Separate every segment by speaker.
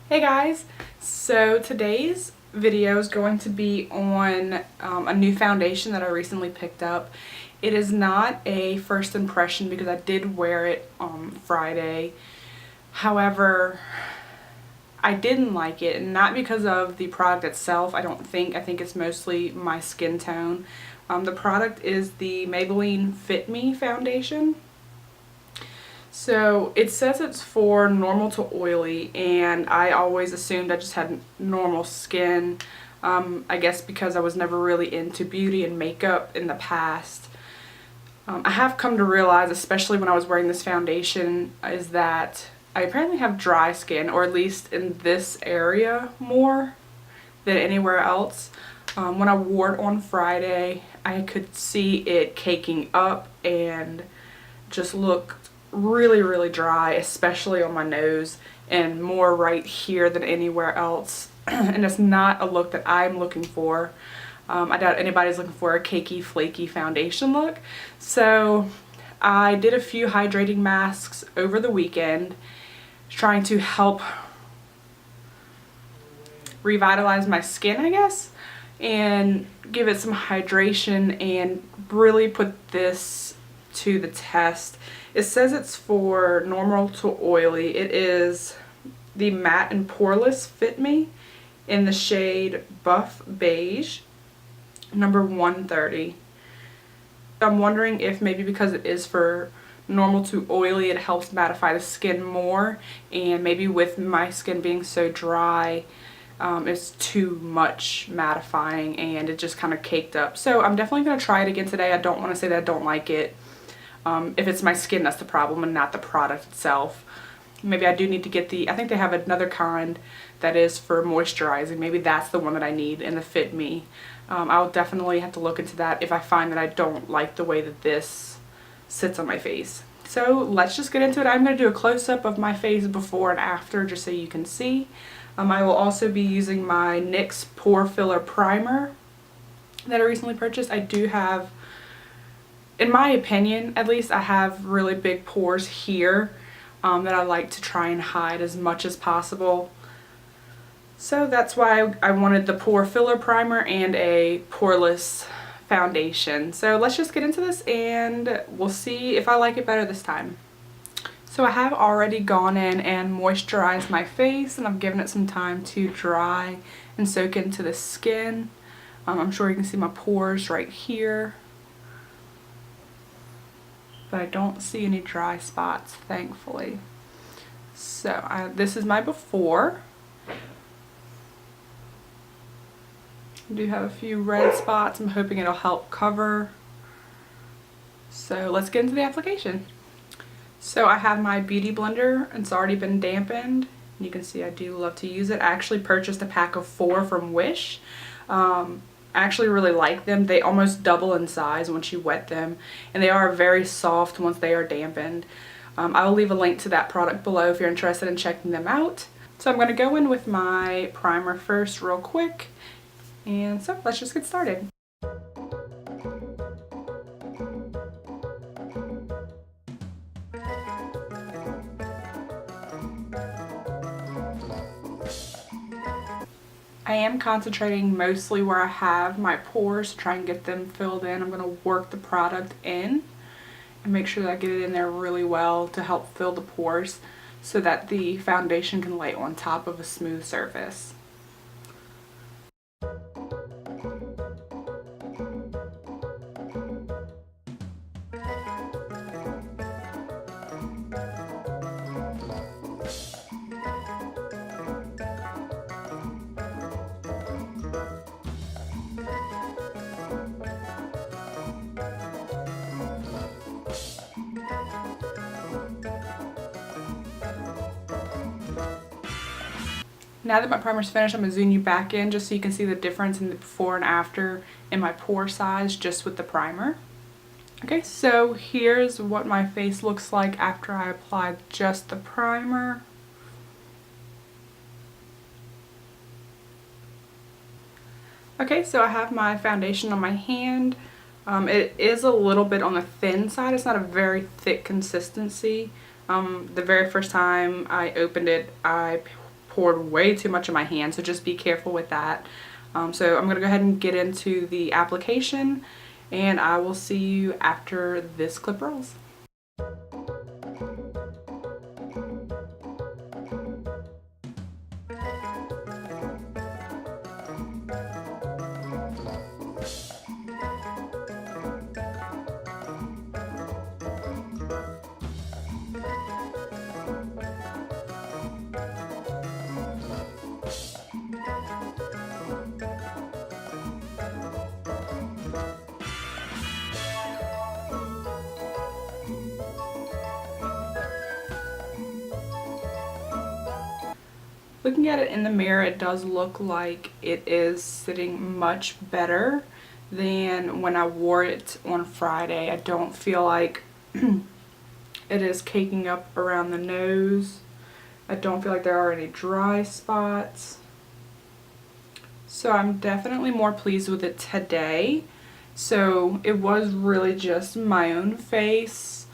Speaker 1: Hey guys, so today's video is going to be on a new foundation that I recently picked up. It is not a first impression because I did wear it on Friday. However, I didn't like it, and not because of the product itself. I think it's mostly my skin tone. The product is the Maybelline FIT Me Foundation. So it says it's for normal to oily, and I always assumed I just had normal skin. I guess because I was never really into beauty and makeup in the past. I have come to realize, especially when I was wearing this foundation, is that I apparently have dry skin, or at least in this area more than anywhere else. When I wore it on Friday, I could see it caking up and just looked really dry, especially on my nose, and more right here than anywhere else. And it's not a look that I'm looking for. I doubt anybody's looking for a cakey, flaky foundation look. So I did a few hydrating masks over the weekend, trying to help revitalize my skin, I guess, and give it some hydration and really put this to the test. It says it's for normal to oily. It is the Matte and Pore-less Fit Me in the shade Buff Beige, number 130. I'm wondering if maybe because it is for normal to oily, it helps mattify the skin more, and maybe with my skin being so dry, it's too much mattifying and it just kind of caked up. So I'm definitely going to try it again today. I don't want to say that I don't like it. If it's my skin that's the problem and not the product itself. Maybe I do need to get I think they have another kind that is for moisturizing. Maybe that's the one that I need in the Fit Me. I'll definitely have to look into that if I find that I don't like the way that this sits on my face. So let's just get into it. I'm going to do a close-up of my face before and after just so you can see. I will also be using my NYX Pore Filler Primer that I recently purchased. I do have, in my opinion at least, I have really big pores here that I like to try and hide as much as possible. So that's why I wanted the Pore Filler Primer and a poreless foundation. So let's just get into this and we'll see if I like it better this time. So I have already gone in and moisturized my face, and I've given it some time to dry and soak into the skin. I'm sure you can see my pores right here, but I don't see any dry spots, thankfully. So this is my before. I do have a few red spots. I'm hoping it'll help cover. So let's get into the application. So I have my beauty blender. It's already been dampened. You can see I do love to use it. I actually purchased a pack of 4 from Wish. I actually really like them. They almost double in size once you wet them, and they are very soft once they are dampened. I will leave a link to that product below if you're interested in checking them out. So I'm going to go in with my primer first real quick, and so let's just get started. I am concentrating mostly where I have my pores to try and get them filled in. I'm going to work the product in and make sure that I get it in there really well to help fill the pores so that the foundation can lay on top of a smooth surface. Now that my primer's finished, I'm going to zoom you back in just so you can see the difference in the before and after in my pore size just with the primer. Okay, so here's what my face looks like after I applied just the primer. Okay, so I have my foundation on my hand. It is a little bit on the thin side. It's not a very thick consistency. The very first time I opened it, I poured way too much in my hand, so just be careful with that. So I'm going to go ahead and get into the application, and I will see you after this clip rolls. Looking at it in the mirror, it does look like it is sitting much better than when I wore it on Friday. I don't feel like it is caking up around the nose. I don't feel like there are any dry spots. So I'm definitely more pleased with it today. So it was really just my own face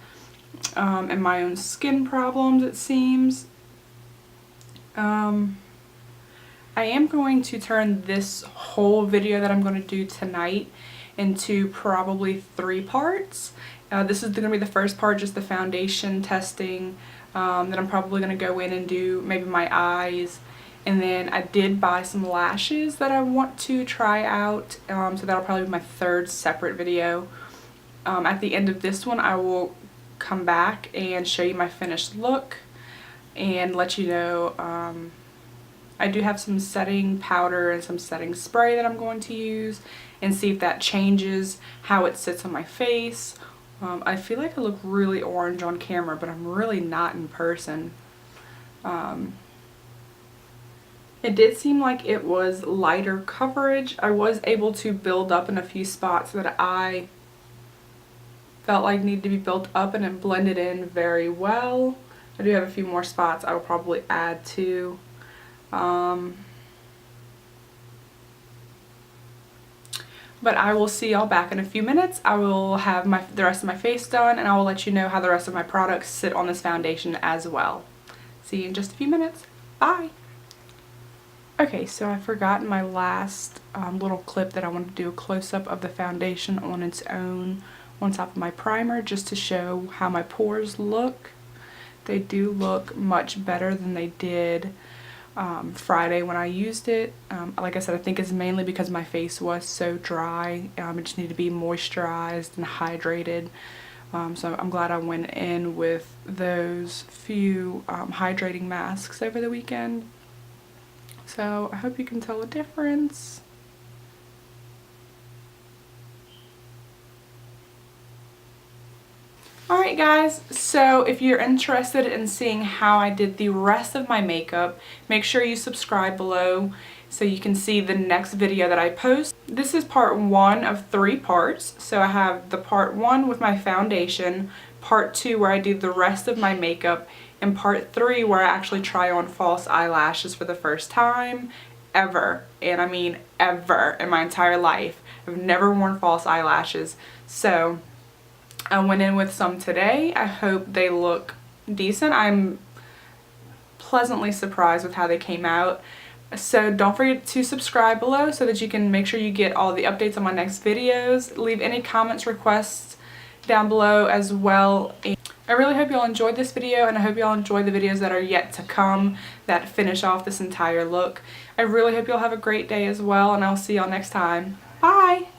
Speaker 1: and my own skin problems, it seems. I am going to turn this whole video that I'm going to do tonight into probably 3 parts. This is going to be the first part, just the foundation testing. Then I'm probably going to go in and do maybe my eyes. And then I did buy some lashes that I want to try out. So that'll probably be my 3rd separate video. At the end of this one, I will come back and show you my finished look and let you know. I do have some setting powder and some setting spray that I'm going to use and see if that changes how it sits on my face. I feel like I look really orange on camera, but I'm really not in person. It did seem like it was lighter coverage. I was able to build up in a few spots that I felt like needed to be built up, and it blended in very well. I do have a few more spots I will probably add to. But I will see y'all back in a few minutes. I will have the rest of my face done, and I will let you know how the rest of my products sit on this foundation as well. See you in just a few minutes. Bye! Okay, so I forgot in my last little clip that I wanted to do a close-up of the foundation on its own on top of my primer, just to show how my pores look. They do look much better than they did Friday when I used it. Like I said, I think it's mainly because my face was so dry. It just needed to be moisturized and hydrated. So I'm glad I went in with those few hydrating masks over the weekend. So I hope you can tell a difference. Alright guys, so if you're interested in seeing how I did the rest of my makeup, make sure you subscribe below so you can see the next video that I post. This is part 1 of 3 parts. So I have the part 1 with my foundation, part 2 where I do the rest of my makeup, and part 3 where I actually try on false eyelashes for the first time ever. And I mean ever in my entire life. I've never worn false eyelashes. So I went in with some today. I hope they look decent. I'm pleasantly surprised with how they came out. So don't forget to subscribe below so that you can make sure you get all the updates on my next videos. Leave any comments, requests down below as well. And I really hope y'all enjoyed this video, and I hope y'all enjoy the videos that are yet to come that finish off this entire look. I really hope y'all have a great day as well, and I'll see y'all next time. Bye!